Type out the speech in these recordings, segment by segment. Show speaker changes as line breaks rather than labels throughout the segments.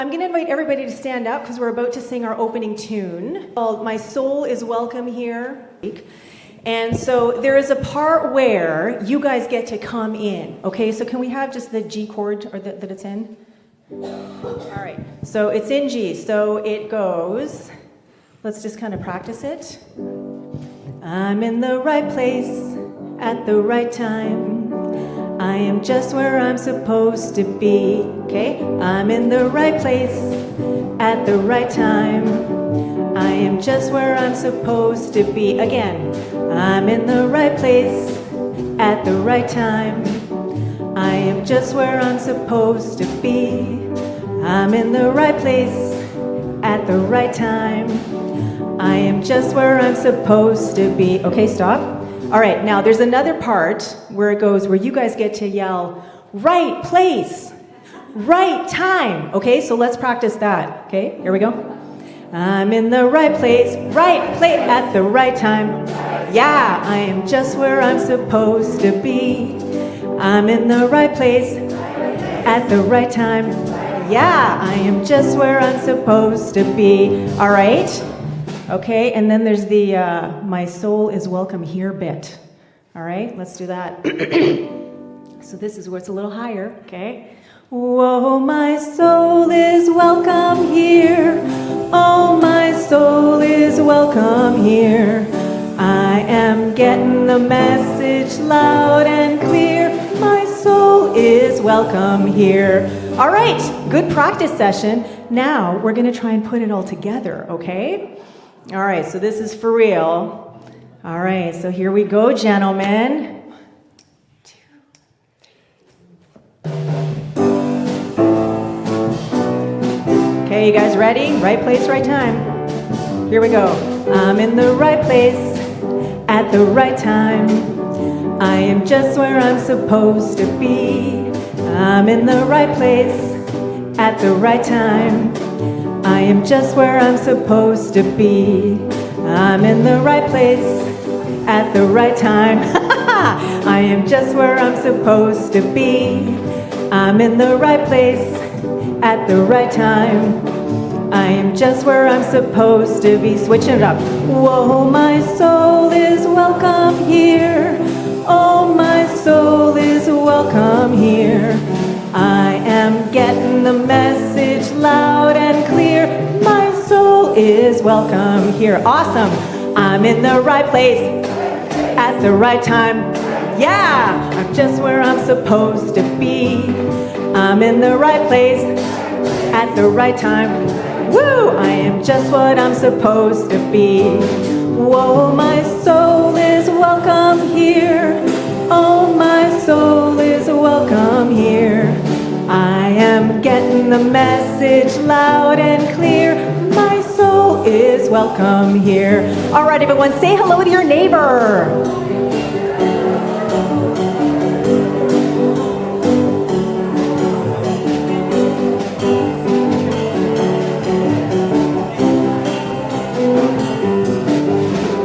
I'm going to invite everybody to stand up because we're about to sing our opening tune called My Soul is Welcome Here. And so there is a part where you guys get to come in. Okay, so can we have just the G chord or that it's in? All right, so it's in G. So it goes, let's just kind of practice it. I'm in the right place at the right time. I am just where I'm supposed to be. Okay, I'm in the right place at the right time. I am just where I'm supposed to be. Again, I'm in the right place at the right time. I am just where I'm supposed to be. I'm in the right place at the right time. I am just where I'm supposed to be. Okay, stop. All right, now there's another part where it goes, where you guys get to yell, right place, right time. Okay, so let's practice that. Okay, here we go. I'm in the right place at the right time. Yeah, I am just where I'm supposed to be. I'm in the right place at the right time. Yeah, I am just where I'm supposed to be. All right. Okay, and then there's the my soul is welcome here bit. All right, let's do that. So this is where it's a little higher, okay? Whoa, my soul is welcome here. Oh, my soul is welcome here. I am getting the message loud and clear. My soul is welcome here. All right, good practice session. Now we're going to try and put it all together, okay? All right, so this is for real. All right, so here we go, gentlemen. 1, 2, 3. Okay, you guys ready? Right place, right time. Here we go. I'm in the right place at the right time. I am just where I'm supposed to be. I'm in the right place at the right time. I am just where I'm supposed to be. I'm in the right place at the right time. I am just where I'm supposed to be. I'm in the right place at the right time. I am just where I'm supposed to be. Switching it up. Whoa, my soul is welcome here. Oh, my soul is welcome here. I am getting the message loud and clear. My soul is welcome here. Awesome. I'm in the right place at the right time. Yeah, I'm just where I'm supposed to be. I'm in the right place at the right time. Woo! I am just what I'm supposed to be. Whoa, my soul is welcome here. Oh, my soul is welcome here. I am getting the message loud and clear. My soul is welcome here. All right, everyone, say hello to your neighbor.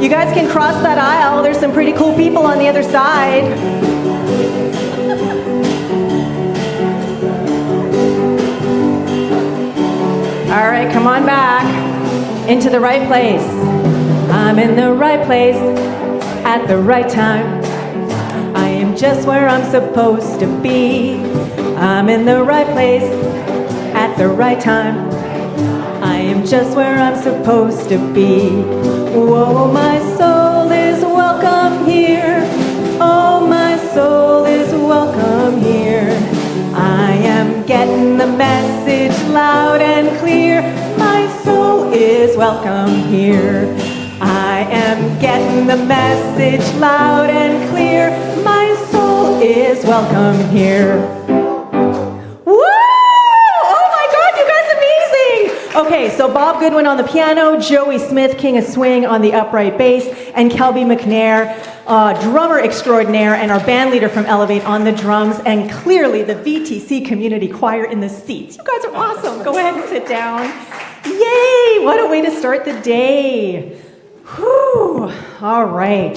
You guys can cross that aisle. There's some pretty cool people on the other side. All right, come on back into the right place. I'm in the right place at the right time. I am just where I'm supposed to be. I'm in the right place at the right time. I am just where I'm supposed to be. Whoa, my soul is welcome here. Oh, my soul is welcome here. I am getting the message loud and clear. My soul is welcome here. I am getting the message loud and clear. My soul is welcome here. Okay, so Bob Goodwin on the piano, Joey Smith, King of Swing on the upright bass, and Kelby McNair, drummer extraordinaire, and our band leader from Elevate on the drums, and clearly the VTC community choir in the seats. You guys are awesome. Go ahead and sit down. Yay! What a way to start the day. Whew. All right.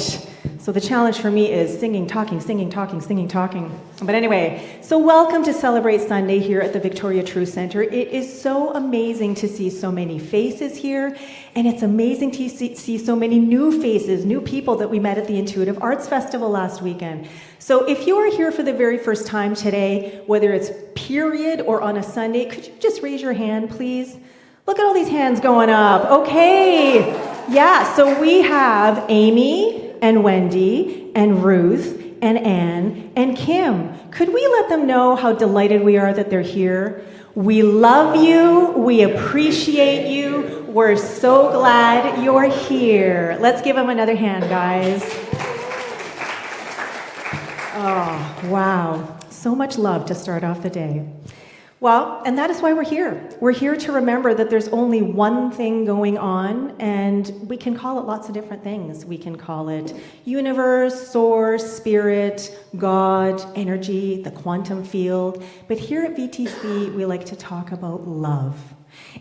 So the challenge for me is singing, talking, singing, talking, singing, talking. But anyway, so welcome to Celebrate Sunday here at the Victoria Truth Center. It is so amazing to see so many faces here, and it's amazing to see so many new faces, new people that we met at the Intuitive Arts Festival last weekend. So if you are here for the very first time today, whether it's period or on a Sunday, could you just raise your hand, please? Look at all these hands going up. Okay. Yeah, so we have Amy and Wendy and Ruth and Anne and Kim. Could we let them know how delighted we are that they're here? We love you. We appreciate you. We're so glad you're here. Let's give them another hand, guys. Oh, wow. So much love to start off the day. Well, and that is why we're here. We're here to remember that there's only one thing going on, and we can call it lots of different things. We can call it universe, source, spirit, God, energy, the quantum field. But here at VTC, we like to talk about love.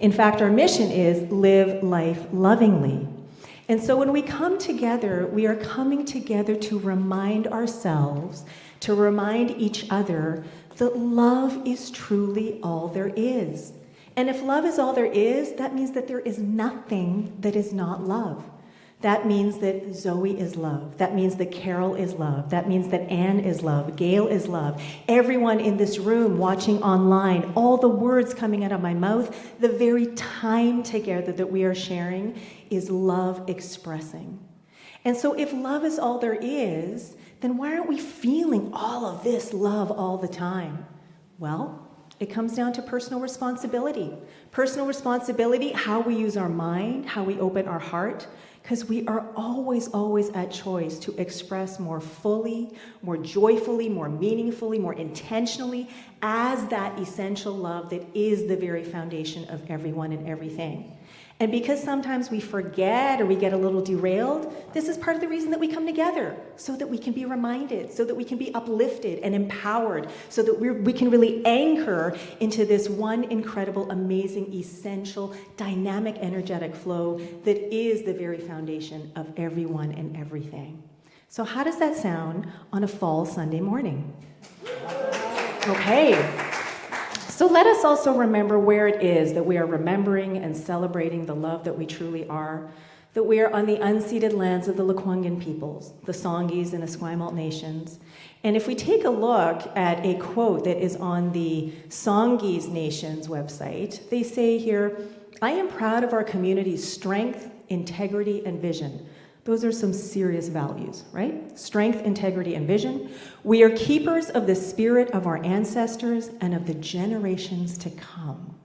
In fact, our mission is live life lovingly. And so when we come together, we are coming together to remind ourselves, to remind each other that love is truly all there is. And if love is all there is, that means that there is nothing that is not love. That means that Zoe is love. That means that Carol is love. That means that Anne is love. Gail is love. Everyone in this room watching online, all the words coming out of my mouth, the very time together that we are sharing is love expressing. And so if love is all there is, then why aren't we feeling all of this love all the time? Well, it comes down to personal responsibility. Personal responsibility, how we use our mind, how we open our heart, because we are always at choice to express more fully, more joyfully, more meaningfully, more intentionally as that essential love that is the very foundation of everyone and everything. And because sometimes we forget or we get a little derailed, this is part of the reason that we come together, so that we can be reminded, so that we can be uplifted and empowered, so that we can really anchor into this one incredible, amazing, essential, dynamic, energetic flow that is the very foundation of everyone and everything. So how does that sound on a fall Sunday morning? Okay. So let us also remember where it is that we are remembering and celebrating the love that we truly are, that we are on the unceded lands of the Lekwungen peoples, the Songhees and Esquimalt nations. And if we take a look at a quote that is on the Songhees Nation's website, they say here, "I am proud of our community's strength, integrity, and vision." Those are some serious values, right? Strength, integrity, and vision. "We are keepers of the spirit of our ancestors and of the generations to come."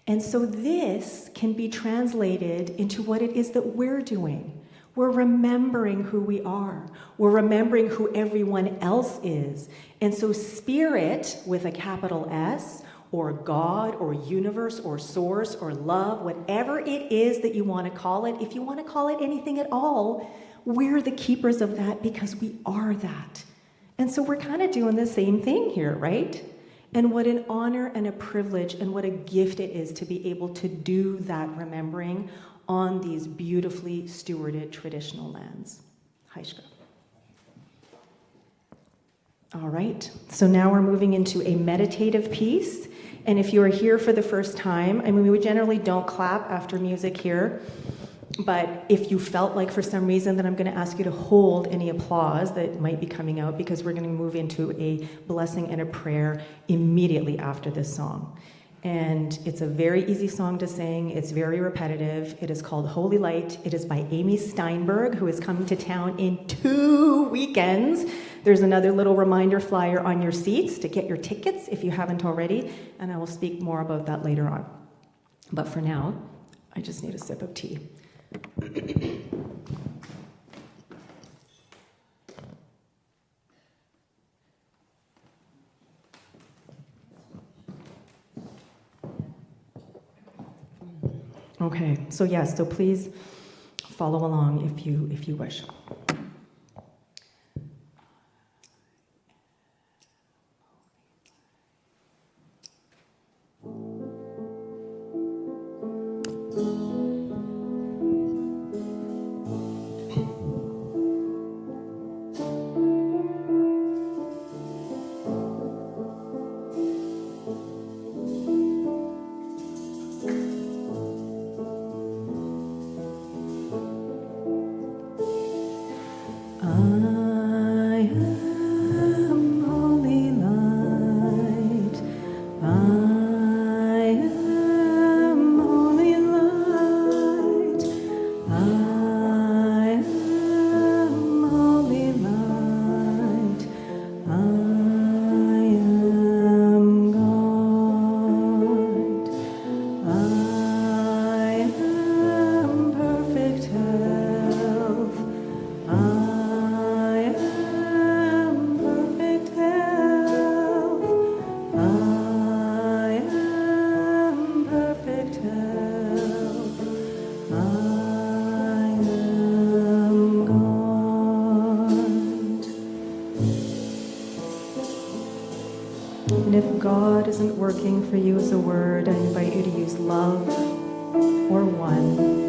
And so this can be translated into what it is that we're doing. We're remembering who we are. We're remembering who everyone else is. And so spirit, with a capital S, or God, or universe, or source, or love, whatever it is that you want to call it, if you want to call it anything at all, we're the keepers of that because we are that. And so we're kind of doing the same thing here, right? And what an honor and a privilege and what a gift it is to be able to do that remembering on these beautifully stewarded traditional lands. Haishka. All right, so now we're moving into a meditative piece. And if you are here for the first time, I mean, we generally don't clap after music here, but if you felt like for some reason that I'm going to ask you to hold any applause that might be coming out, because we're going to move into a blessing and a prayer immediately after this song. And it's a very easy song to sing. It's very repetitive. It is called Holy Light. It is by Amy Steinberg, who is coming to town in 2 weekends. There's another little reminder flyer on your seats to get your tickets if you haven't already, and I will speak more about that later on. But for now, I just need a sip of tea. Okay, so yes, so please follow along if you wish. for you as a word, I invite you to use love or one.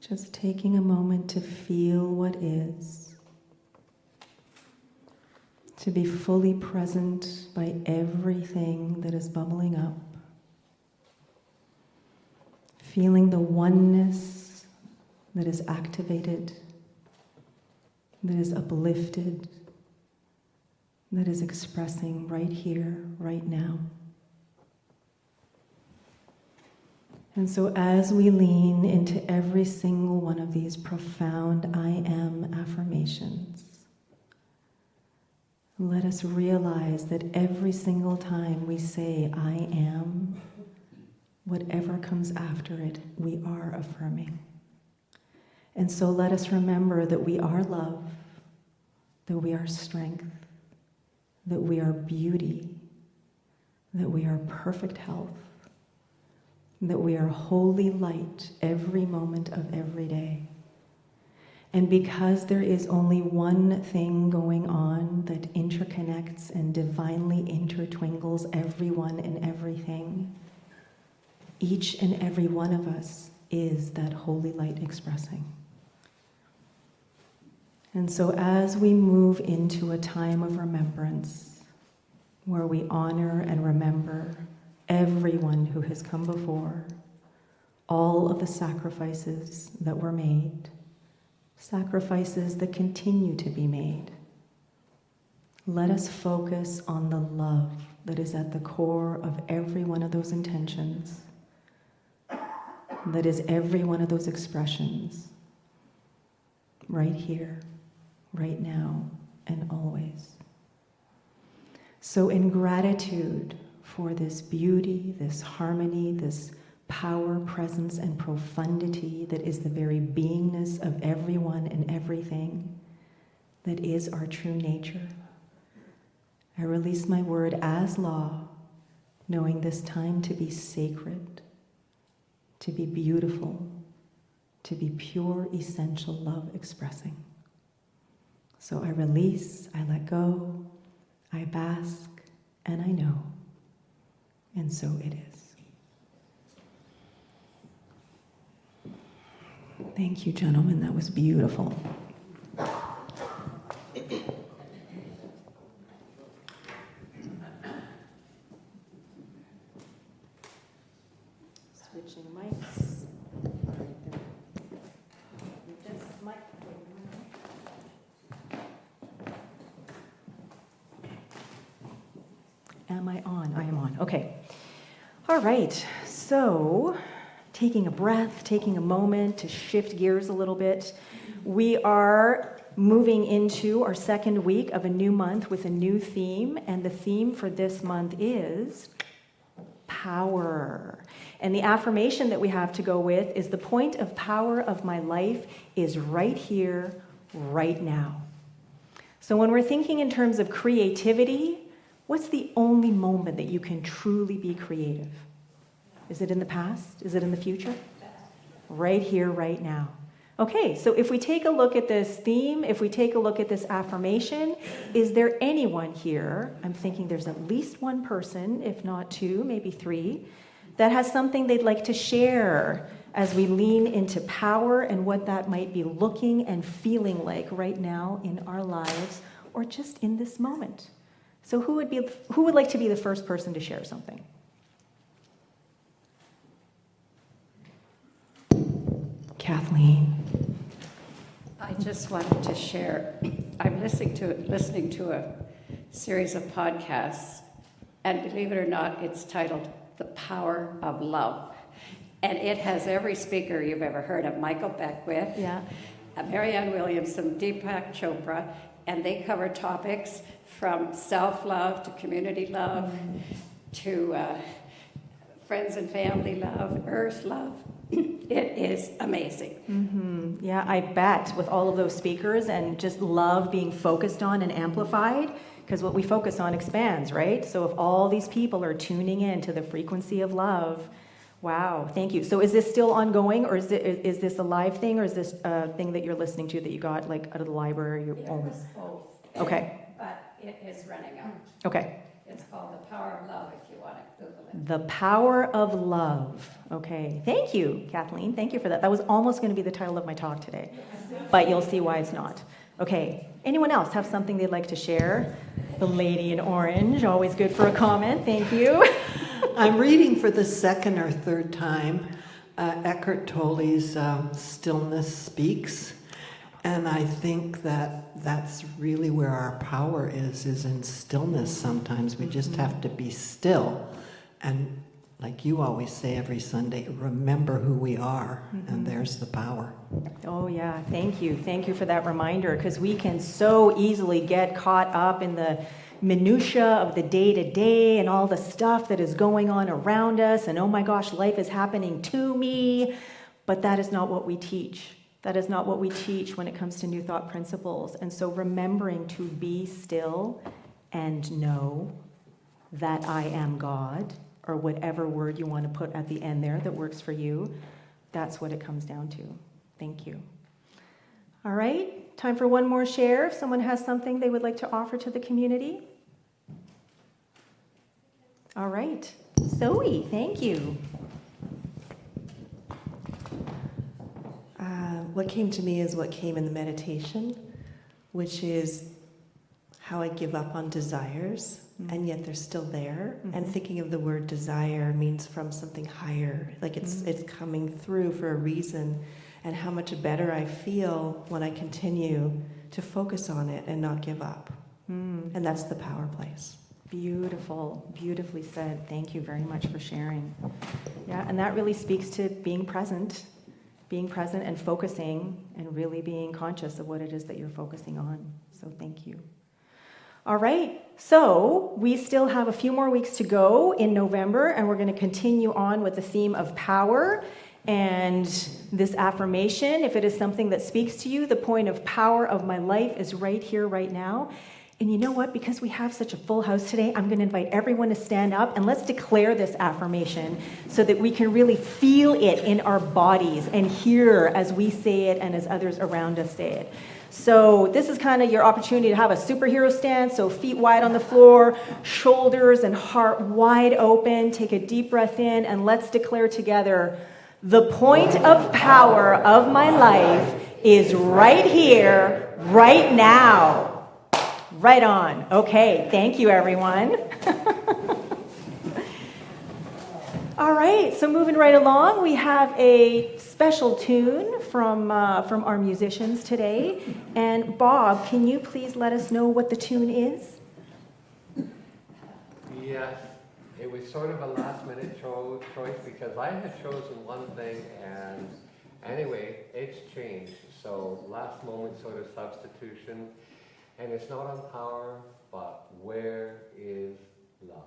Just taking a moment to feel what is, to be fully present by everything that is bubbling up, feeling the oneness that is activated, that is uplifted, that is expressing right here, right now. And so as we lean into every single one of these profound I am affirmations, let us realize that every single time we say I am, whatever comes after it, we are affirming. And so let us remember that we are love, that we are strength, that we are beauty, that we are perfect health, that we are holy light every moment of every day. And because there is only one thing going on that interconnects and divinely intertwingles everyone and everything, each and every one of us is that holy light expressing. And so as we move into a time of remembrance, where we honor and remember everyone who has come before, all of the sacrifices that were made, sacrifices that continue to be made, let us focus on the love that is at the core of every one of those intentions, that is every one of those expressions, right here, right now, and always. So in gratitude for this beauty, this harmony, this power, presence, and profundity that is the very beingness of everyone and everything, that is our true nature, I release my word as law, knowing this time to be sacred, to be beautiful, to be pure, essential love expressing. So I release, I let go, I bask, and I know. And so it is. Thank you, gentlemen. That was beautiful. Switching mics. Am I on? I am on. Okay. All right. So, taking a breath, taking a moment to shift gears a little bit. We are moving into our second week of a new month with a new theme, and the theme for this month is power. And the affirmation that we have to go with is the point of power of my life is right here, right now. So when we're thinking in terms of creativity, what's the only moment that you can truly be creative? Is it in the past? Is it in the future? Right here, right now. Okay, so if we take a look at this theme, if we take a look at this affirmation, is there anyone here, I'm thinking there's at least one person, if not two, maybe three, that has something they'd like to share as we lean into power and what that might be looking and feeling like right now in our lives or just in this moment. So who would like to be the first person to share something? Kathleen.
I just wanted to share, I'm listening to a series of podcasts, and believe it or not, it's titled The Power of Love. And it has every speaker you've ever heard of, Michael Beckwith, Marianne Williamson, Deepak Chopra, and they cover topics from self-love to community love to friends and family love, earth love. It is amazing.
Mm-hmm. Yeah, I bet with all of those speakers and just love being focused on and amplified, because what we focus on expands, right? So if all these people are tuning in to the frequency of love, wow, thank you. So is this still ongoing, or is this a live thing, or is this a thing that you're listening to that you got like out of the library? Your own?
Both.
Okay.
But it is running out.
Okay.
It's called The Power of Love, if you want to Google it.
The Power of Love. Okay. Thank you, Kathleen. Thank you for that. That was almost going to be the title of my talk today, but you'll see why it's not. Okay. Anyone else have something they'd like to share? The lady in orange, always good for a comment. Thank you.
I'm reading for the second or third time Eckhart Tolle's Stillness Speaks. And I think that that's really where our power is in stillness sometimes. We just have to be still. And like you always say every Sunday, remember who we are. And there's the power.
Oh, yeah. Thank you. Thank you for that reminder, because we can so easily get caught up in the minutia of the day-to-day and all the stuff that is going on around us. And oh my gosh, life is happening to me. But that is not what we teach. That is not what we teach when it comes to New Thought principles. And so remembering to be still and know that I am God, or whatever word you want to put at the end there that works for you, that's what it comes down to. Thank you. All right, time for one more share. If someone has something they would like to offer to the community. All right, Zoe, thank you.
What came to me is what came in the meditation, which is how I give up on desires, and yet they're still there. And thinking of the word desire means from something higher, like it's coming through for a reason, and how much better I feel when I continue to focus on it and not give up. And that's the power place.
Beautiful, beautifully said. Thank you very much for sharing. Yeah, and that really speaks to being present and focusing and really being conscious of what it is that you're focusing on. So thank you. All right, so we still have a few more weeks to go in November, and we're going to continue on with the theme of power and this affirmation. If it is something that speaks to you, the point of power of my life is right here, right now. And you know what? Because we have such a full house today, I'm going to invite everyone to stand up and let's declare this affirmation so that we can really feel it in our bodies and hear as we say it and as others around us say it. So this is kind of your opportunity to have a superhero stance, so feet wide on the floor, shoulders and heart wide open. Take a deep breath in and let's declare together, the point of power of my life is right here, right now. Right on. Okay, thank you, everyone. All right, so moving right along, we have a special tune from our musicians today. And Bob, can you please let us know what the tune is?
Yes, it was sort of a last-minute choice because I had chosen one thing, and anyway, it's changed. So last-moment sort of substitution. And it's not on power, but where is love?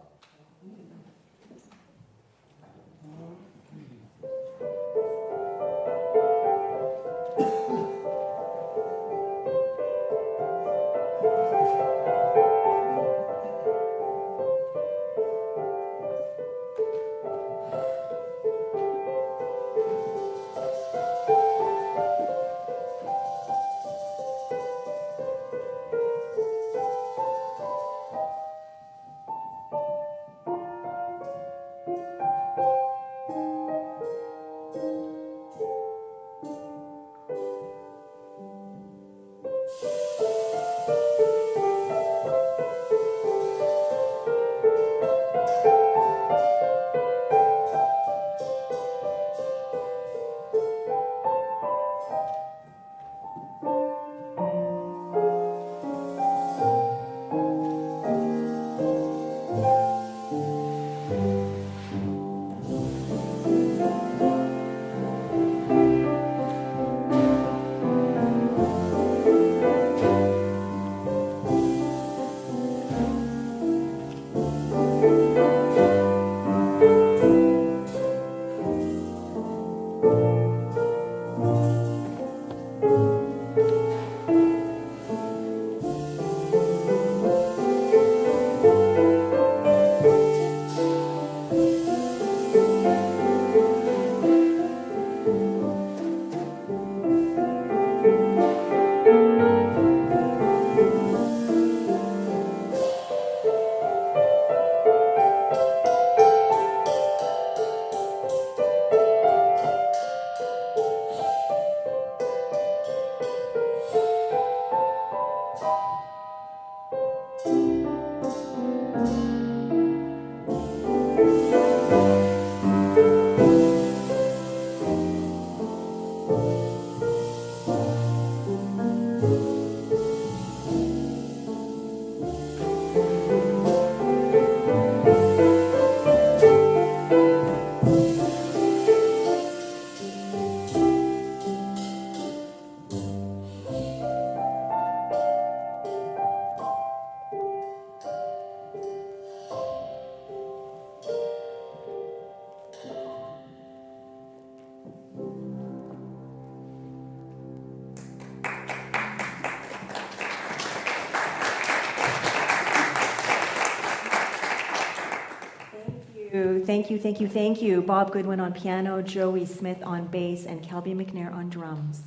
Thank you. Bob Goodwin on piano, Joey Smith on bass, and Kelby McNair on drums.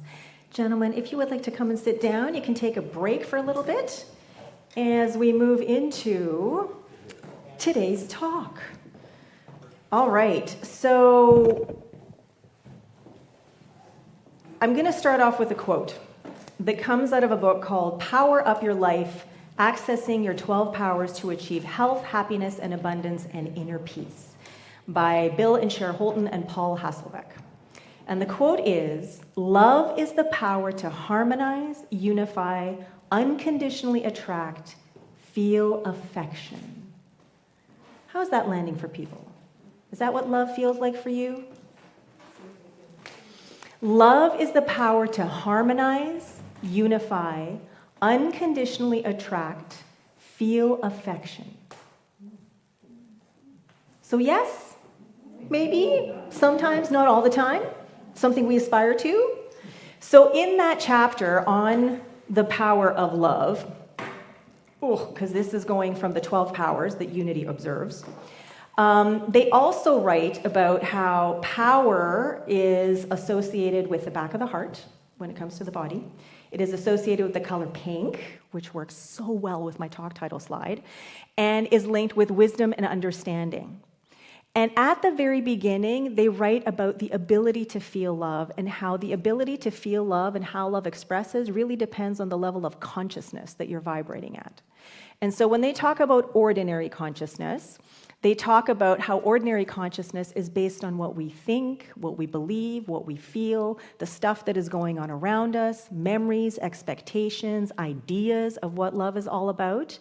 Gentlemen, if you would like to come and sit down, you can take a break for a little bit as we move into today's talk. All right, so I'm going to start off with a quote that comes out of a book called Power Up Your Life, Accessing Your 12 Powers to Achieve Health, Happiness, and Abundance and Inner Peace by Bill and Cher Holton and Paul Hasselbeck. And the quote is, "Love is the power to harmonize, unify, unconditionally attract, feel affection." How's that landing for people? Is that what love feels like for you? Love is the power to harmonize, unify, unconditionally attract, feel affection. So yes, maybe, sometimes, not all the time, something we aspire to. So in that chapter on the power of love, because this is going from the 12 powers that Unity observes, they also write about how power is associated with the back of the heart when it comes to the body. It is associated with the color pink, which works so well with my talk title slide, and is linked with wisdom and understanding. And at the very beginning, they write about the ability to feel love and how the ability to feel love and how love expresses really depends on the level of consciousness that you're vibrating at. And so when they talk about ordinary consciousness, they talk about how ordinary consciousness is based on what we think, what we believe, what we feel, the stuff that is going on around us, memories, expectations, ideas of what love is all about,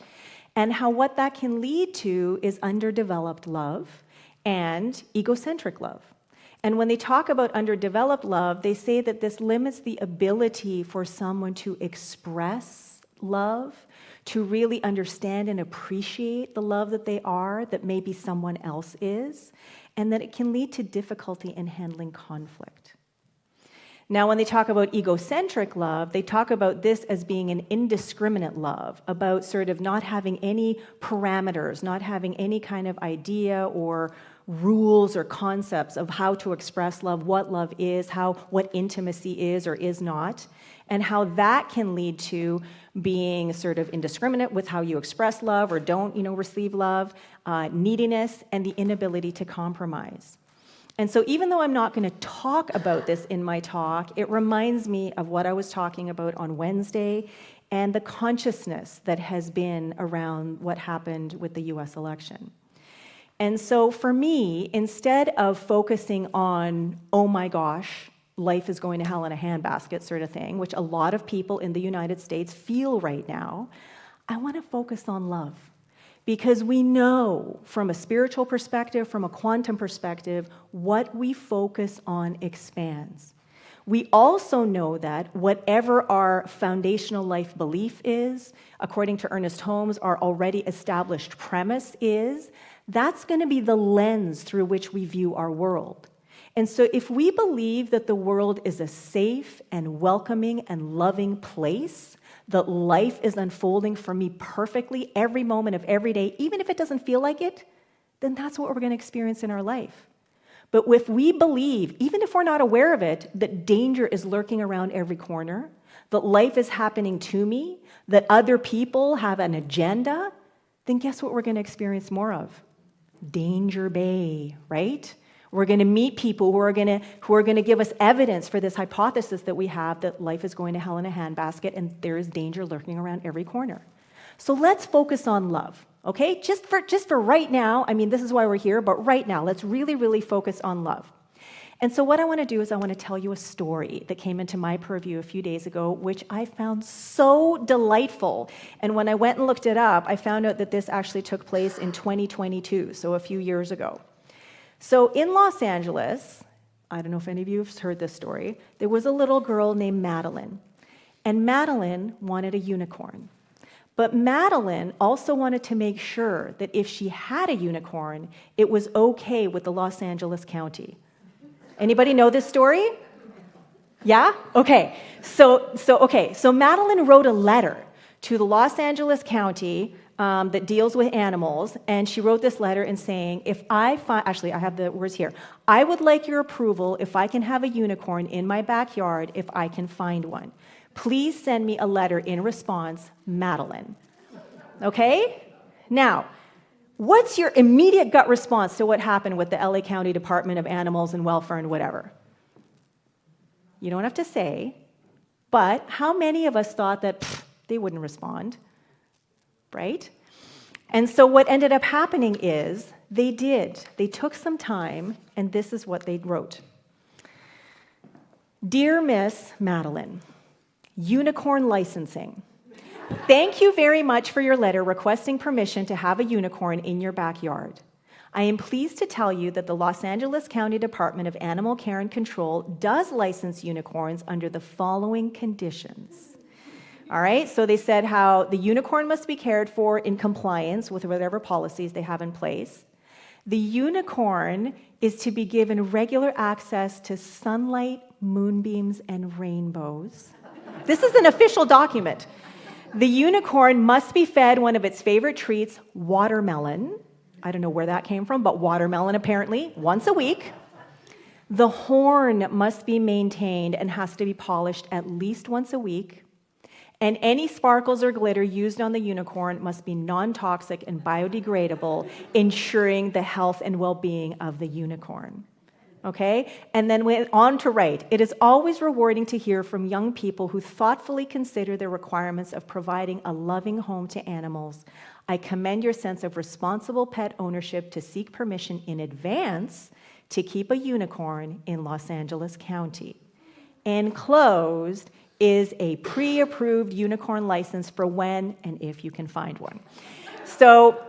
and how what that can lead to is underdeveloped love and egocentric love. And when they talk about underdeveloped love, they say that this limits the ability for someone to express love, to really understand and appreciate the love that they are, that maybe someone else is. and that it can lead to difficulty in handling conflict. Now, when they talk about egocentric love, they talk about this as being an indiscriminate love, about sort of not having any parameters, not having any kind of idea or rules or concepts of how to express love, what love is, what intimacy is or is not, and how that can lead to being sort of indiscriminate with how you express love or don't, receive love, neediness, and the inability to compromise. And so even though I'm not going to talk about this in my talk, it reminds me of what I was talking about on Wednesday and the consciousness that has been around what happened with the US election. And so for me, instead of focusing on, oh my gosh, life is going to hell in a handbasket sort of thing, which a lot of people in the United States feel right now, I want to focus on love. Because we know from a spiritual perspective, from a quantum perspective, what we focus on expands. We also know that whatever our foundational life belief is, according to Ernest Holmes, our already established premise is, that's going to be the lens through which we view our world. And so if we believe that the world is a safe and welcoming and loving place, that life is unfolding for me perfectly every moment of every day, even if it doesn't feel like it, then that's what we're going to experience in our life. But if we believe, even if we're not aware of it, that danger is lurking around every corner, that life is happening to me, that other people have an agenda, then guess what we're going to experience more of? Danger Bay, right? We're going to meet people who are going to give us evidence for this hypothesis that we have that life is going to hell in a handbasket and there is danger lurking around every corner. So let's focus on love, okay? Just for right now, this is why we're here, but right now, let's really, really focus on love. And so what I want to do is I want to tell you a story that came into my purview a few days ago, which I found so delightful. And when I went and looked it up, I found out that this actually took place in 2022, so a few years ago. So in Los Angeles, I don't know if any of you have heard this story, there was a little girl named Madeline. And Madeline wanted a unicorn. But Madeline also wanted to make sure that if she had a unicorn, it was okay with the Los Angeles County. Anybody know this story? Yeah? Okay. So Madeline wrote a letter to the Los Angeles County that deals with animals, and she wrote this letter in saying, I have the words here, I would like your approval if I can have a unicorn in my backyard if I can find one. Please send me a letter in response, Madeline. Okay? Now, what's your immediate gut response to what happened with the LA County Department of Animals and Welfare and whatever? You don't have to say, but how many of us thought that they wouldn't respond? Right? And so what ended up happening is they did. They took some time, and this is what they wrote. Dear Miss Madeline, unicorn licensing. Thank you very much for your letter requesting permission to have a unicorn in your backyard. I am pleased to tell you that the Los Angeles County Department of Animal Care and Control does license unicorns under the following conditions. All right, so they said how the unicorn must be cared for in compliance with whatever policies they have in place. The unicorn is to be given regular access to sunlight, moonbeams, and rainbows. This is an official document. The unicorn must be fed one of its favorite treats, watermelon. I don't know where that came from, but watermelon apparently, once a week. The horn must be maintained and has to be polished at least once a week. And any sparkles or glitter used on the unicorn must be non-toxic and biodegradable, ensuring the health and well-being of the unicorn. Okay? And then went on to write, it is always rewarding to hear from young people who thoughtfully consider the requirements of providing a loving home to animals. I commend your sense of responsible pet ownership to seek permission in advance to keep a unicorn in Los Angeles County. Enclosed is a pre-approved unicorn license for when and if you can find one. So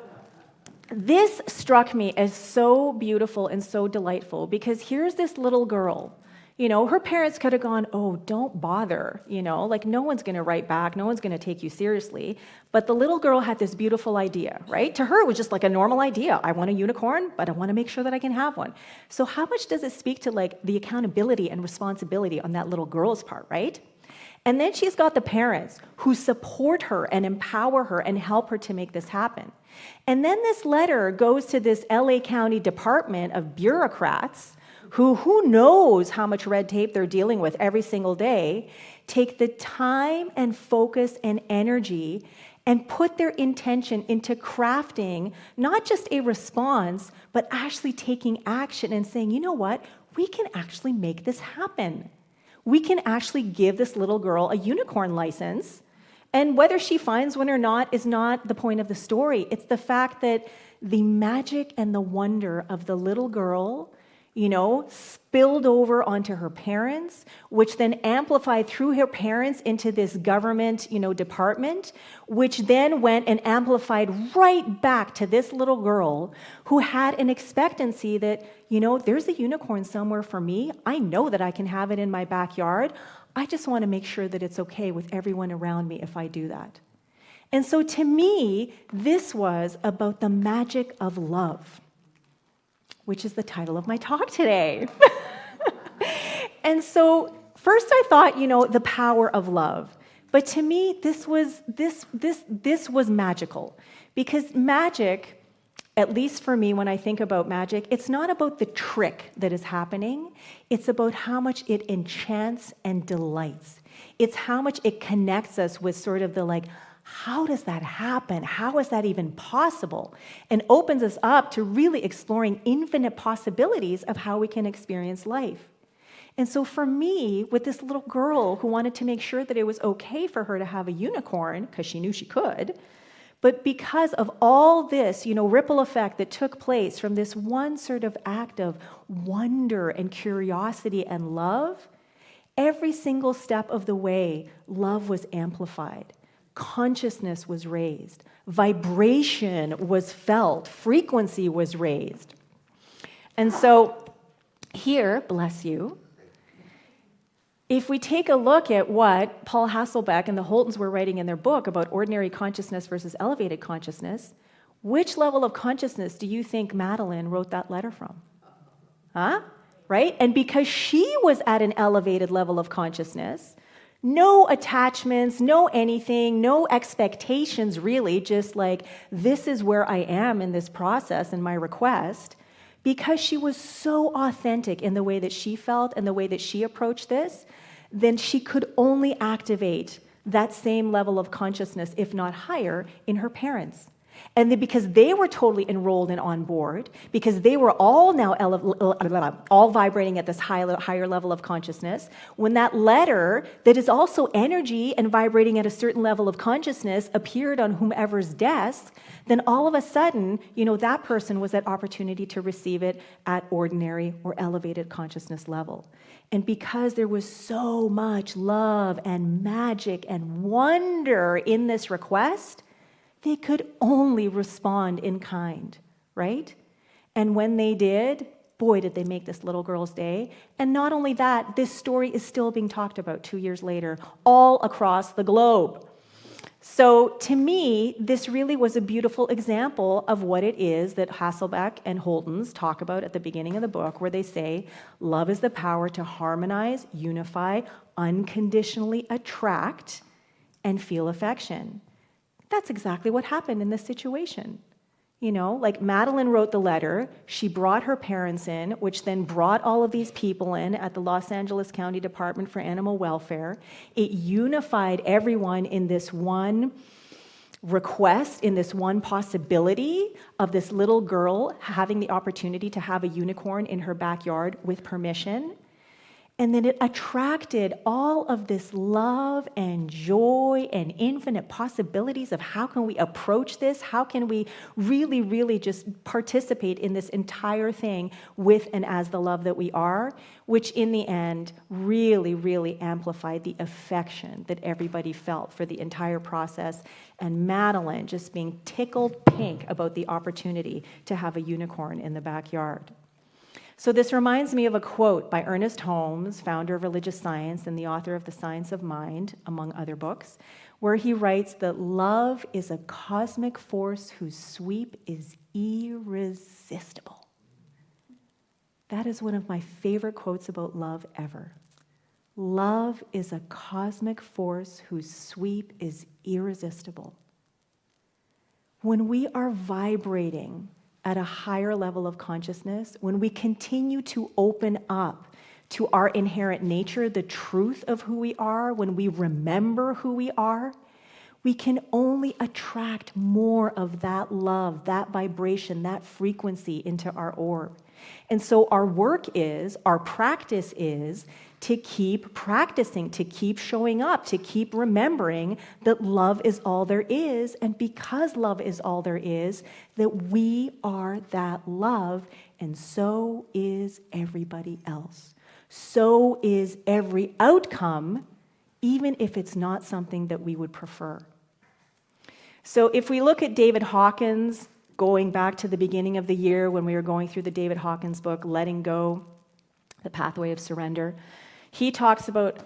this struck me as so beautiful and so delightful because here's this little girl. Her parents could have gone, oh, don't bother, like no one's going to write back, no one's going to take you seriously. But the little girl had this beautiful idea, right? To her, it was just like a normal idea. I want a unicorn, but I want to make sure that I can have one. So how much does it speak to like the accountability and responsibility on that little girl's part, right? And then she's got the parents who support her and empower her and help her to make this happen. And then this letter goes to this LA County Department of bureaucrats who knows how much red tape they're dealing with every single day, take the time and focus and energy and put their intention into crafting not just a response, but actually taking action and saying, you know what, we can actually make this happen. We can actually give this little girl a unicorn license. And whether she finds one or not is not the point of the story. It's the fact that the magic and the wonder of the little girl, spilled over onto her parents, which then amplified through her parents into this government, department, which then went and amplified right back to this little girl who had an expectancy that, there's a unicorn somewhere for me. I know that I can have it in my backyard. I just want to make sure that it's okay with everyone around me if I do that. And so to me, this was about the magic of love, which is the title of my talk today. And so first I thought, the power of love. But to me, this was magical. Because magic, at least for me when I think about magic, it's not about the trick that is happening. It's about how much it enchants and delights. It's how much it connects us with sort of the like, how does that happen? How is that even possible? And opens us up to really exploring infinite possibilities of how we can experience life. And so for me, with this little girl who wanted to make sure that it was okay for her to have a unicorn, because she knew she could, but because of all this, ripple effect that took place from this one sort of act of wonder and curiosity and love, every single step of the way, love was amplified. Consciousness was raised, vibration was felt, frequency was raised. And so here, bless you, if we take a look at what Paul Hasselbeck and the Holtons were writing in their book about ordinary consciousness versus elevated consciousness, which level of consciousness do you think Madeline wrote that letter from? Huh? Right? And because she was at an elevated level of consciousness, no attachments, no anything, no expectations really, just like, this is where I am in this process and my request, because she was so authentic in the way that she felt and the way that she approached this, then she could only activate that same level of consciousness, if not higher, in her parents. And then because they were totally enrolled and on board, because they were all now all vibrating at this higher level of consciousness, when that letter that is also energy and vibrating at a certain level of consciousness appeared on whomever's desk, then all of a sudden, that person was at opportunity to receive it at ordinary or elevated consciousness level. And because there was so much love and magic and wonder in this request, they could only respond in kind, right? And when they did, boy, did they make this little girl's day. And not only that, this story is still being talked about 2 years later, all across the globe. So to me, this really was a beautiful example of what it is that Hasselbeck and Holtons talk about at the beginning of the book, where they say, love is the power to harmonize, unify, unconditionally attract, and feel affection. That's exactly what happened in this situation. Like Madeline wrote the letter, she brought her parents in, which then brought all of these people in at the Los Angeles County Department for Animal Welfare. It unified everyone in this one request, in this one possibility of this little girl having the opportunity to have a unicorn in her backyard with permission. And then it attracted all of this love and joy and infinite possibilities of how can we approach this? How can we really, really just participate in this entire thing with and as the love that we are, which in the end really, really amplified the affection that everybody felt for the entire process. And Madeline just being tickled pink about the opportunity to have a unicorn in the backyard. So this reminds me of a quote by Ernest Holmes, founder of religious science and the author of The Science of Mind, among other books, where he writes that love is a cosmic force whose sweep is irresistible. That is one of my favorite quotes about love ever. Love is a cosmic force whose sweep is irresistible. When we are vibrating at a higher level of consciousness, when we continue to open up to our inherent nature, the truth of who we are, when we remember who we are, we can only attract more of that love, that vibration, that frequency into our orb. And so our work is, our practice is, to keep practicing, to keep showing up, to keep remembering that love is all there is, and because love is all there is, that we are that love, and so is everybody else. So is every outcome, even if it's not something that we would prefer. So if we look at David Hawkins, going back to the beginning of the year when we were going through the David Hawkins book, Letting Go, The Pathway of Surrender, he talks about,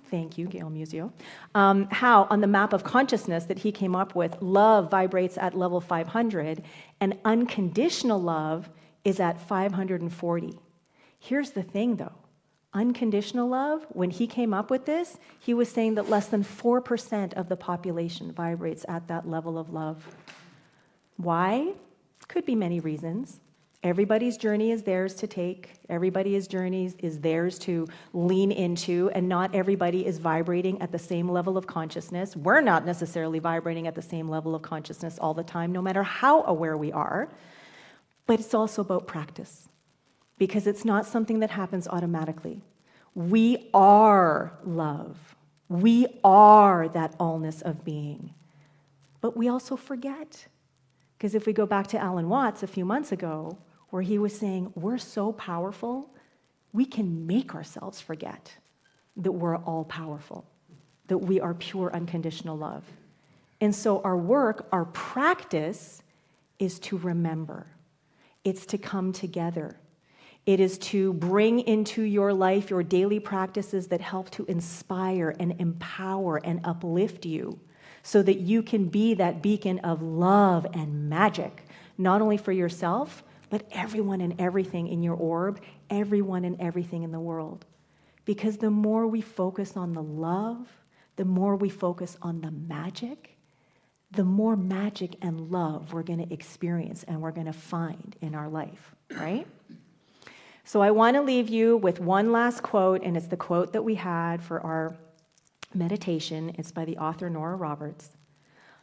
thank you, Gail Musio, how on the map of consciousness that he came up with, love vibrates at level 500 and unconditional love is at 540. Here's the thing though, unconditional love, when he came up with this, he was saying that less than 4% of the population vibrates at that level of love. Why? Could be many reasons. Everybody's journey is theirs to take. Everybody's journey is theirs to lean into, and not everybody is vibrating at the same level of consciousness. We're not necessarily vibrating at the same level of consciousness all the time, no matter how aware we are. But it's also about practice, because it's not something that happens automatically. We are love. We are that allness of being. But we also forget. Because if we go back to Alan Watts a few months ago, where he was saying, we're so powerful, we can make ourselves forget that we're all powerful, that we are pure unconditional love. And so our work, our practice, is to remember. It's to come together. It is to bring into your life your daily practices that help to inspire and empower and uplift you so that you can be that beacon of love and magic, not only for yourself, but everyone and everything in your orb, everyone and everything in the world. Because the more we focus on the love, the more we focus on the magic, the more magic and love we're going to experience and we're going to find in our life, right? So I want to leave you with one last quote, and it's the quote that we had for our meditation. It's by the author Nora Roberts.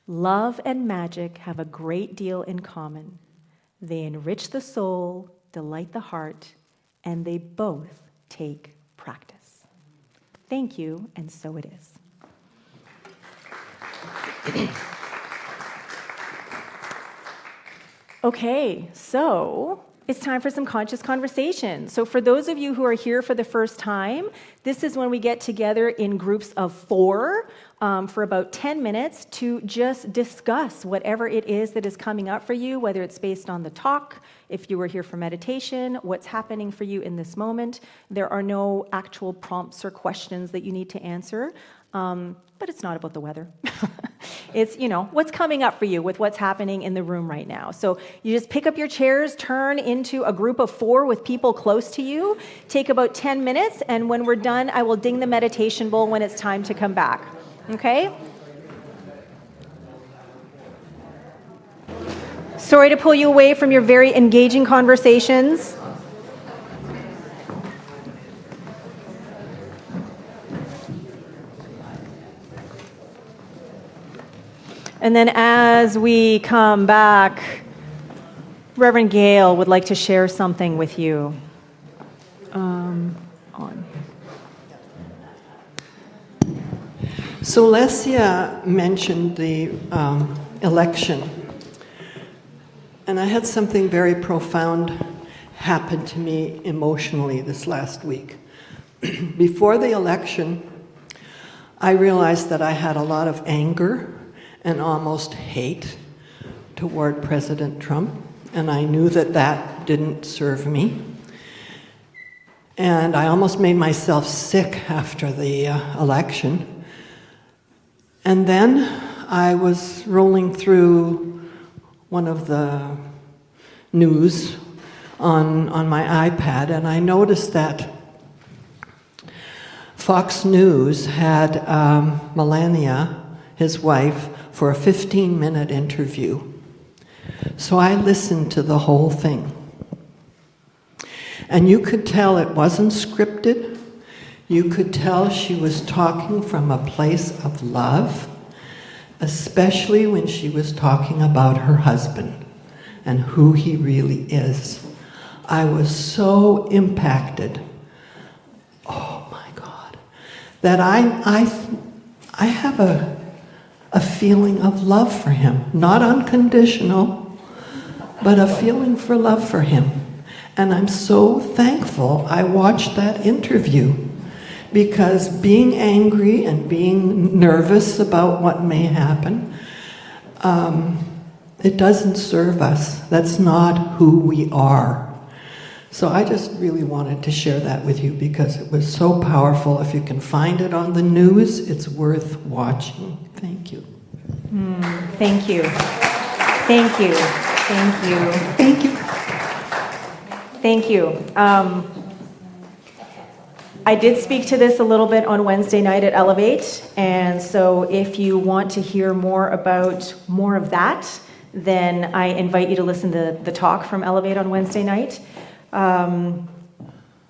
Love and magic have a great deal in common. They enrich the soul, delight the heart, and they both take practice. Thank you, and so it is. Okay, so it's time for some conscious conversation. So for those of you who are here for the first time, this is when we get together in groups of 4 for about 10 minutes to just discuss whatever it is that is coming up for you, whether it's based on the talk, if you were here for meditation, what's happening for you in this moment. There are no actual prompts or questions that you need to answer. But it's not about the weather. It's, what's coming up for you with what's happening in the room right now. So you just pick up your chairs, turn into a group of 4 with people close to you, take about 10 minutes, and when we're done, I will ding the meditation bowl when it's time to come back. Okay? Sorry to pull you away from your very engaging conversations. And then as we come back, Reverend Gail would like to share something with you.
So Lesia mentioned the election. And I had something very profound happen to me emotionally this last week. Before the election, I realized that I had a lot of anger and almost hate toward President Trump. And I knew that didn't serve me. And I almost made myself sick after the election. And then I was rolling through one of the news on my iPad, and I noticed that Fox News had Melania, his wife, for a 15-minute interview. So I listened to the whole thing. And you could tell it wasn't scripted. You could tell she was talking from a place of love, especially when she was talking about her husband and who he really is. I was so impacted. Oh my God. That I have a feeling of love for him. Not unconditional, but a feeling for love for him. And I'm so thankful I watched that interview, because being angry and being nervous about what may happen, it doesn't serve us. That's not who we are. So I just really wanted to share that with you because it was so powerful. If you can find it on the news, it's worth watching. Thank you.
Thank you. Thank you. Thank you.
Thank you.
Thank you. I did speak to this a little bit on Wednesday night at Elevate, and so if you want to hear more about more of that, then I invite you to listen to the talk from Elevate on Wednesday night.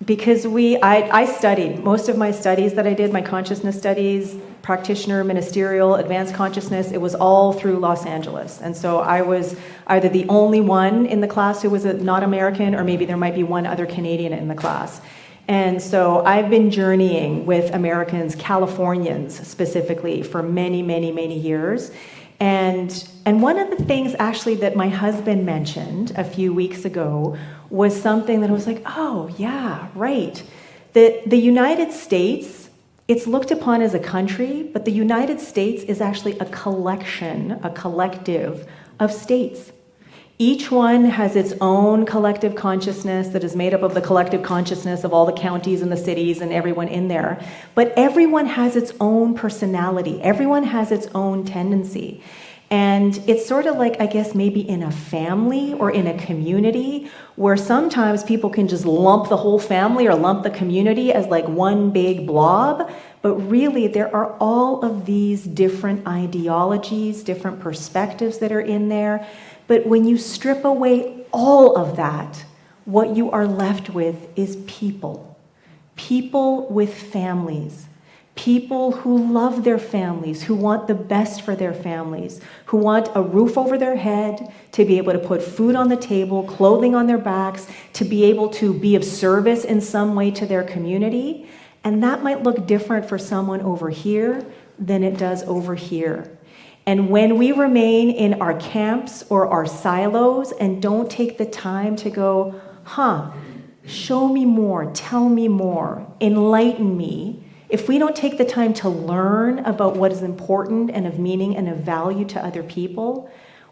Because I studied, most of my studies that I did, my consciousness studies, practitioner, ministerial, advanced consciousness, it was all through Los Angeles. And so I was either the only one in the class who was not American, or maybe there might be one other Canadian in the class. And so I've been journeying with Americans, Californians specifically, for many, many, many years. And one of the things actually that my husband mentioned a few weeks ago was something that I was like, oh yeah, right. The United States, it's looked upon as a country, but the United States is actually a collection, a collective of states. Each one has its own collective consciousness that is made up of the collective consciousness of all the counties and the cities and everyone in there. But everyone has its own personality. Everyone has its own tendency. And it's sort of like, I guess, maybe in a family or in a community where sometimes people can just lump the whole family or lump the community as like one big blob. But really, there are all of these different ideologies, different perspectives that are in there. But when you strip away all of that, what you are left with is people. People with families. People who love their families, who want the best for their families, who want a roof over their head, to be able to put food on the table, clothing on their backs, to be able to be of service in some way to their community. And that might look different for someone over here than it does over here. And when we remain in our camps or our silos and don't take the time to go, show me more, tell me more, enlighten me, if we don't take the time to learn about what is important and of meaning and of value to other people,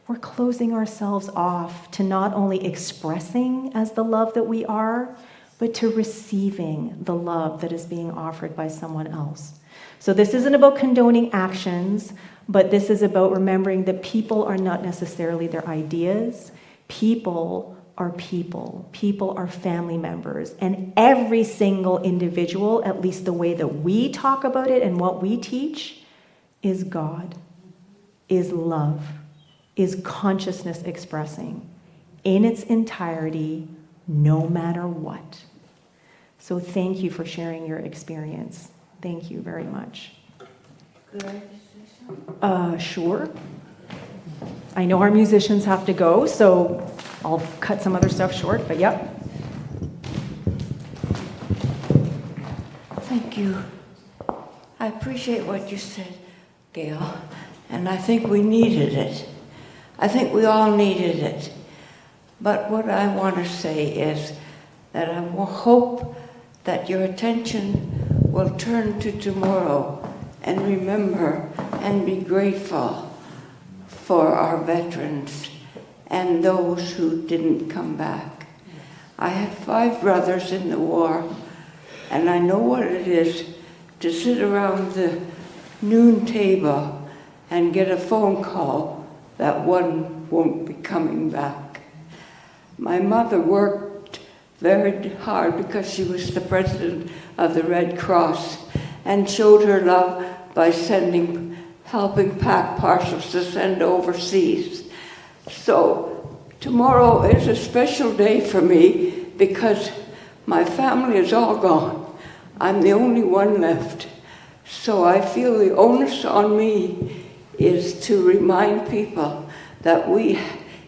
we're closing ourselves off to not only expressing as the love that we are, but to receiving the love that is being offered by someone else. So this isn't about condoning actions, but this is about remembering that people are not necessarily their ideas. People are people. People are family members. And every single individual, at least the way that we talk about it and what we teach, is God, is love, is consciousness expressing in its entirety, no matter what. So thank you for sharing your experience. Thank you very much.
Could I say something?
Sure. I know our musicians have to go, so I'll cut some other stuff short, but yep.
Thank you. I appreciate what you said, Gail, and I think we needed it. I think we all needed it. But what I want to say is that I will hope that your attention will turn to tomorrow and remember and be grateful for our veterans and those who didn't come back. I had 5 brothers in the war, and I know what it is to sit around the noon table and get a phone call that one won't be coming back. My mother worked very hard because she was the president of the Red Cross and showed her love by helping pack parcels to send overseas. So tomorrow is a special day for me because my family is all gone. I'm the only one left. So I feel the onus on me is to remind people that we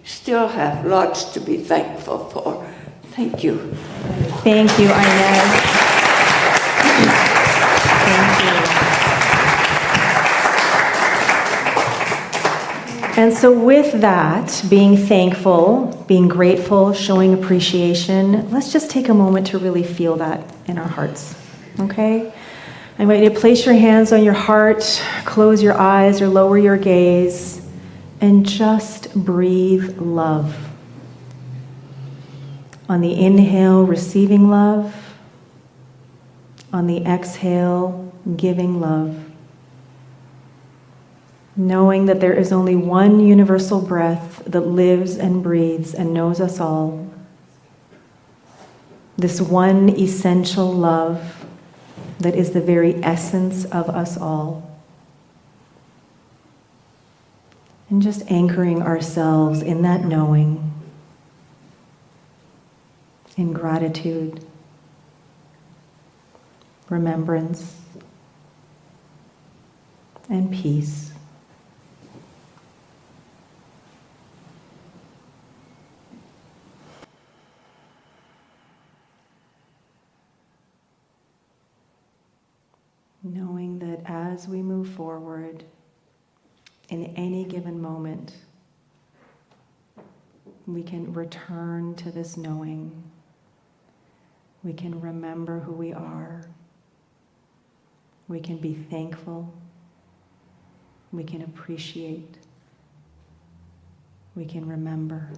still have lots to be thankful for. Thank you.
Thank you, Inez. Thank you. And so with that, being thankful, being grateful, showing appreciation, let's just take a moment to really feel that in our hearts, okay? I invite you to place your hands on your heart, close your eyes or lower your gaze, and just breathe love. On the inhale, receiving love. On the exhale, giving love. Knowing that there is only one universal breath that lives and breathes and knows us all. This one essential love that is the very essence of us all. And just anchoring ourselves in that knowing, in gratitude, remembrance, and peace. Knowing that as we move forward, in any given moment, we can return to this knowing. We can remember who we are. We can be thankful. We can appreciate. We can remember.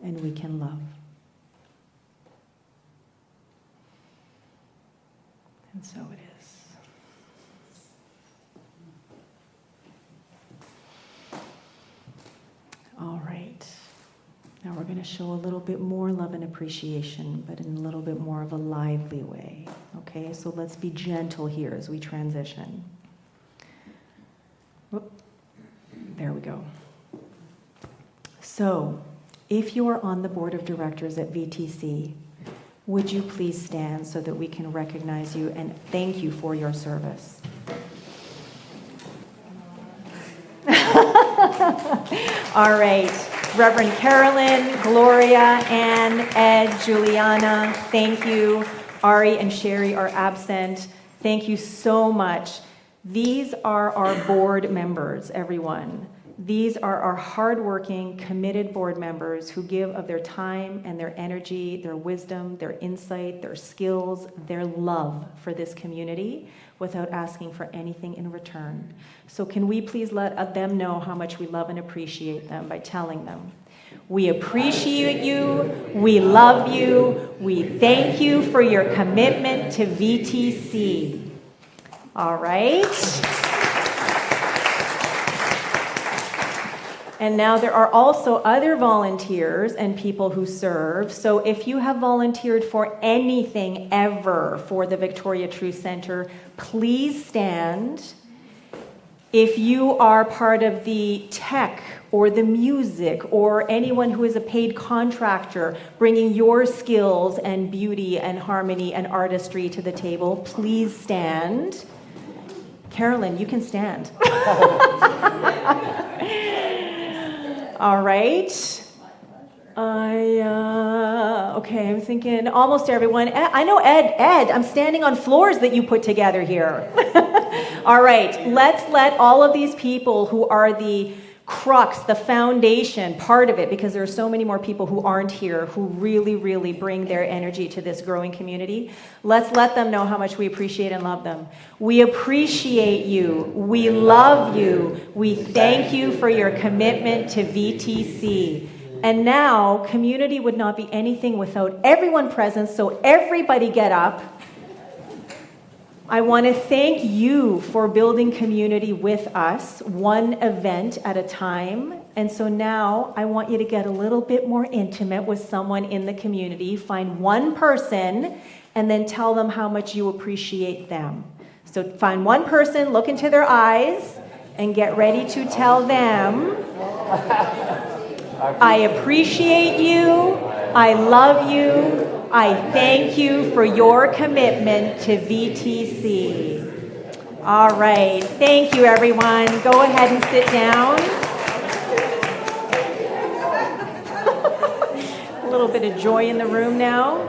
And we can love. And so it is. All right. Now we're going to show a little bit more love and appreciation, but in a little bit more of a lively way. Okay, so let's be gentle here as we transition. Whoop. There we go. So, if you are on the board of directors at VTC, would you please stand so that we can recognize you and thank you for your service? All right. Reverend Carolyn, Gloria, Ann, Ed, Juliana, thank you. Ari and Sherry are absent. Thank you so much. These are our board members, everyone. These are our hardworking, committed board members who give of their time and their energy, their wisdom, their insight, their skills, their love for this community without asking for anything in return. So can we please let them know how much we love and appreciate them by telling them, we appreciate you, we love you, we thank you for your commitment to VTC. All right. And now there are also other volunteers and people who serve. So if you have volunteered for anything ever for the Victoria Truth Center, please stand. If you are part of the tech or the music or anyone who is a paid contractor bringing your skills and beauty and harmony and artistry to the table, please stand. Carolyn, you can stand. All right. Okay, I'm thinking almost everyone. I know Ed, I'm standing on floors that you put together here. All right, let's let all of these people who are the crux, the foundation, part of it, because there are so many more people who aren't here who really, really bring their energy to this growing community. Let's let them know how much we appreciate and love them. We appreciate you. We love you. We thank you for your commitment to VTC. And now, community would not be anything without everyone present, so everybody get up. I want to thank you for building community with us, one event at a time. And so now I want you to get a little bit more intimate with someone in the community. Find one person and then tell them how much you appreciate them. So find one person, look into their eyes, and get ready to tell them, I appreciate you, I love you, I thank you for your commitment to VTC. All right, thank you everyone. Go ahead and sit down. A little bit of joy in the room now.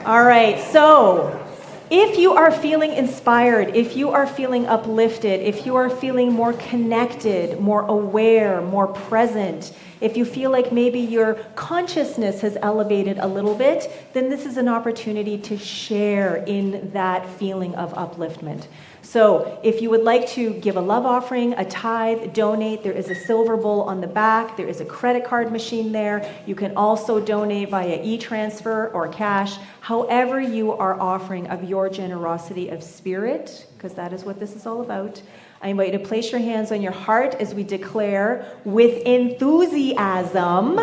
All right, so if you are feeling inspired, if you are feeling uplifted, if you are feeling more connected, more aware, more present, if you feel like maybe your consciousness has elevated a little bit, then this is an opportunity to share in that feeling of upliftment. So if you would like to give a love offering, a tithe, donate, there is a silver bowl on the back. There is a credit card machine there. You can also donate via e-transfer or cash, however you are offering of your generosity of spirit, because that is what this is all about. I invite you to place your hands on your heart as we declare with enthusiasm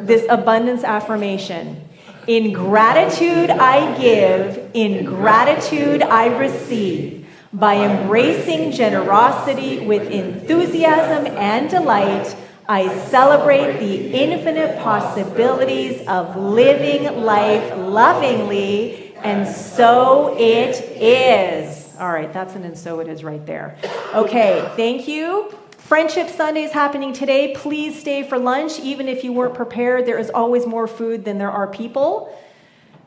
this abundance affirmation. In gratitude I give, in gratitude I receive. By embracing generosity with enthusiasm and delight, I celebrate the infinite possibilities of living life lovingly, and so it is. All right, that's an and so it is right there. Okay, thank you. Friendship Sunday is happening today. Please stay for lunch. Even if you weren't prepared, there is always more food than there are people.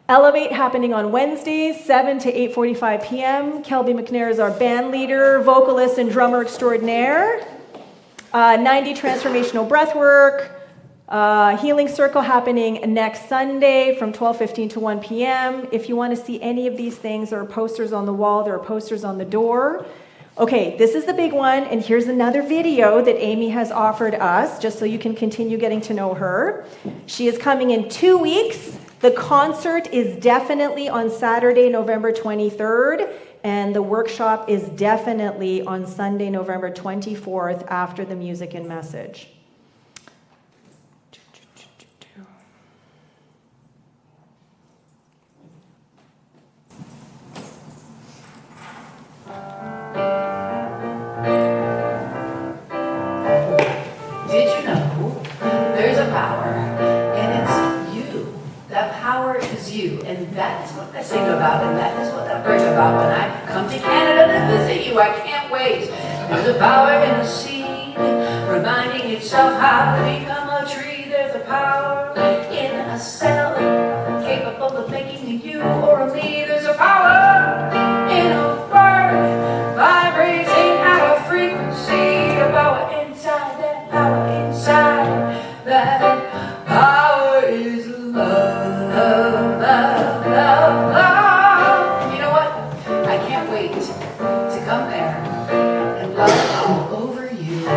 Elevate happening on Wednesdays, 7 to 8:45 p.m. Kelby McNair is our band leader, vocalist, and drummer extraordinaire. 90 transformational breathwork. Healing Circle happening next Sunday from 12:15 to 1 p.m. If you want to see any of these things, there are posters on the wall, there are posters on the door. Okay, this is the big one, and here's another video that Amy has offered us, just so you can continue getting to know her. She is coming in 2 weeks. The concert is definitely on Saturday, November 23rd, and the workshop is definitely on Sunday, November 24th, after the music and message.
Did you know there's a power, and it's you. That power is you, and that is what I sing about, and that is what I bring about when I come to Canada to visit you. I can't wait. There's a power in a seed, reminding itself how to become a tree. There's a power in a cell, capable of making a you or a me. There's a power in a bird, vibrating at a frequency. A power inside, that power inside, that power is love, love, love, love. You know what? I can't wait to come there and love all over you.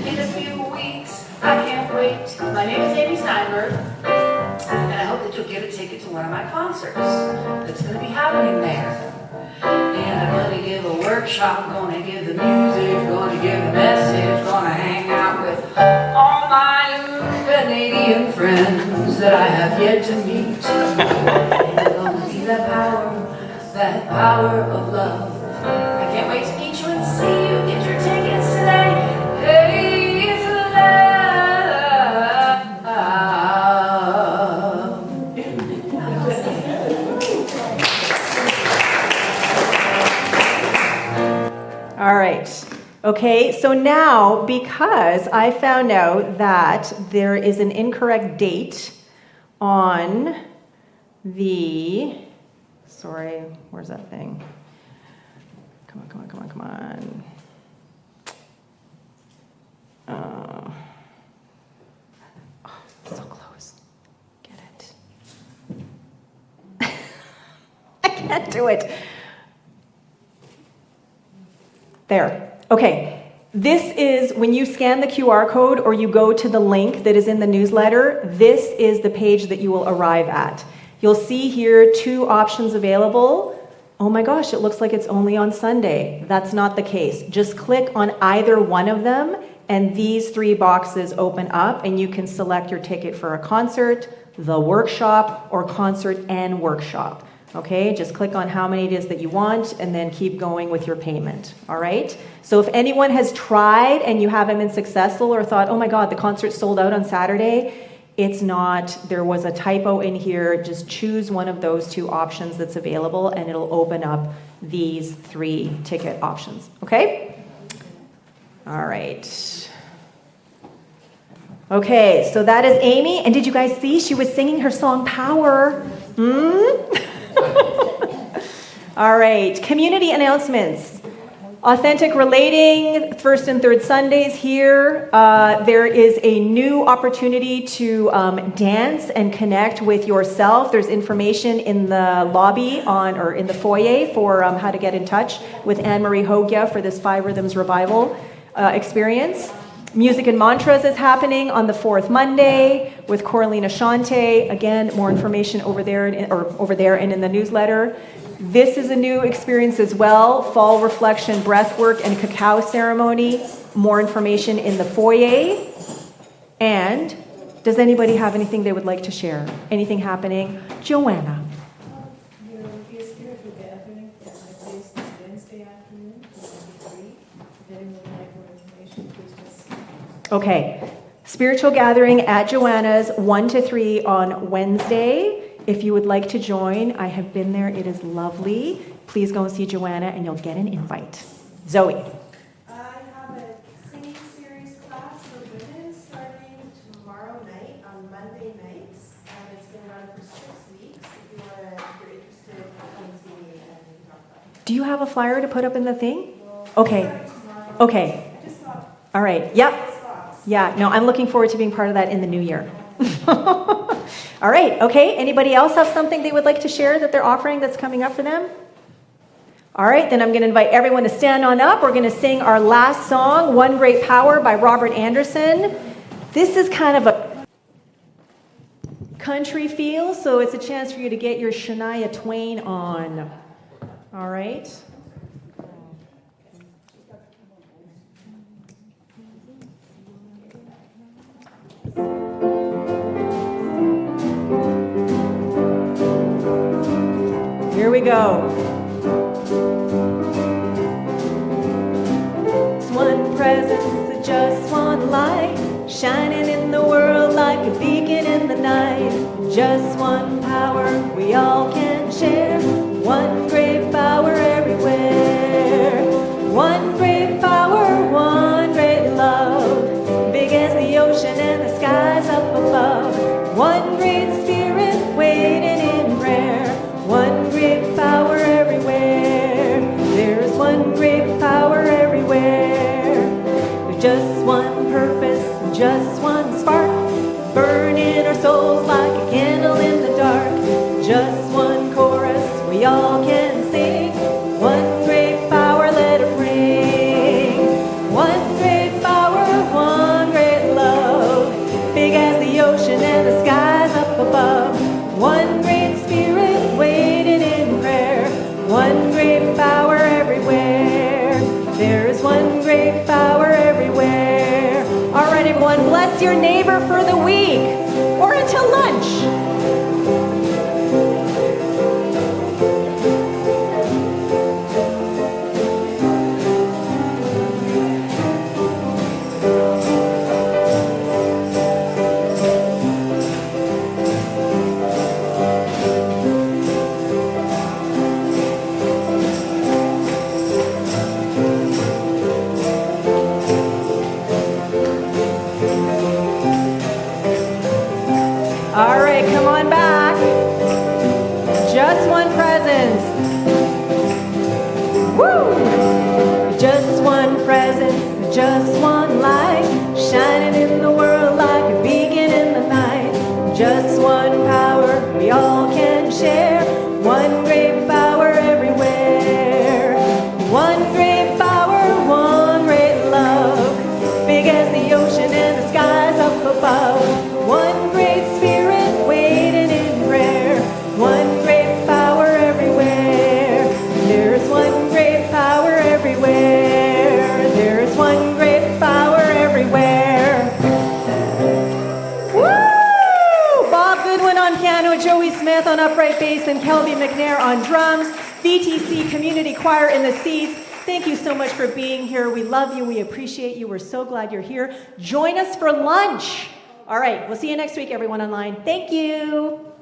In a few weeks, I can't wait. My name is Amy Steinberg, and I hope that you'll get a ticket to one of my concerts that's going to be happening there. And I'm going to give a workshop, going to give the music, going to give the message, going to hang out with all my new Canadian friends that I have yet to meet. And I'm going to be that power of love. I can't wait to meet you and see you. Get your tickets today. Hey, it's love.
All right. Okay, so now, because I found out that there is an incorrect date on the, sorry, where's that thing? Come on. Oh, so close. Get it. I can't do it. There. Okay. This is when you scan the QR code or you go to the link that is in the newsletter, this is the page that you will arrive at. You'll see here 2 options available. Oh my gosh, it looks like it's only on Sunday. That's not the case. Just click on either one of them and these 3 boxes open up and you can select your ticket for a concert, the workshop, or concert and workshop. Okay, just click on how many it is that you want and then keep going with your payment. All right? So if anyone has tried and you haven't been successful or thought, oh my God, the concert sold out on Saturday, it's not. There was a typo in here. Just choose one of those 2 options that's available and it'll open up these 3 ticket options. Okay? All right. Okay, so that is Amy. And did you guys see she was singing her song Power? All right, community announcements. Authentic Relating, first and third Sundays here. There is a new opportunity to dance and connect with yourself. There's information in the lobby or in the foyer for how to get in touch with Anne-Marie Hogia for this 5 Rhythms Revival experience. Music and Mantras is happening on the 4th Monday with Coralina Shante. Again, more information over there and in the newsletter. This is a new experience as well, Fall Reflection Breathwork and Cacao Ceremony. More information in the foyer. And does anybody have anything they would like to share? Anything happening? Joanna.
There will be a spiritual gathering at my place this Wednesday afternoon, 23. If anyone would like more information, please just...
Okay. Spiritual gathering at Joanna's 1 to 3 on Wednesday. If you would like to join, I have been there. It is lovely. Please go and see Joanna and you'll get an invite. Zoe.
I have a singing series class for women starting tomorrow night on Monday nights. And it's been run for 6 weeks. If you're interested, come and see me and we can talk about it.
Do you have a flyer to put up in the thing? Okay. Okay. All right. Yep. Yeah. No, I'm looking forward to being part of that in the new year. All right. Okay. Anybody else have something they would like to share that they're offering that's coming up for them? All right. Then I'm going to invite everyone to stand on up. We're going to sing our last song, One Great Power by Robert Anderson. This is kind of a country feel, so it's a chance for you to get your Shania Twain on. All right. Here we go. It's one presence, just one light, shining in the world like a beacon in the night. Just one power we all can share. One great power everywhere. One great power, one great love. Big as the ocean and the skies up above. One great spirit waiting in prayer. One great power everywhere. There's one great power everywhere. There's just one purpose, just one spark, burning our souls like a candle in the dark. Just one chorus we all can sing. One great power, let it ring. One great power, one great love. Big as the ocean and the skies up above. One great spirit waiting in prayer. One great power everywhere. There is one great power everywhere. All right, everyone, bless your neighbor for the week or until lunch. All right, come on back. Just one presence. Woo! Just one presence, just one light, shining in the world like a beacon in the night. Just one power we all can share. One great power everywhere. One great power, one great love. Choir on drums, VTC Community Choir in the seats. Thank you so much for being here. We love you. We appreciate you. We're so glad you're here. Join us for lunch. All right. We'll see you next week, everyone online. Thank you.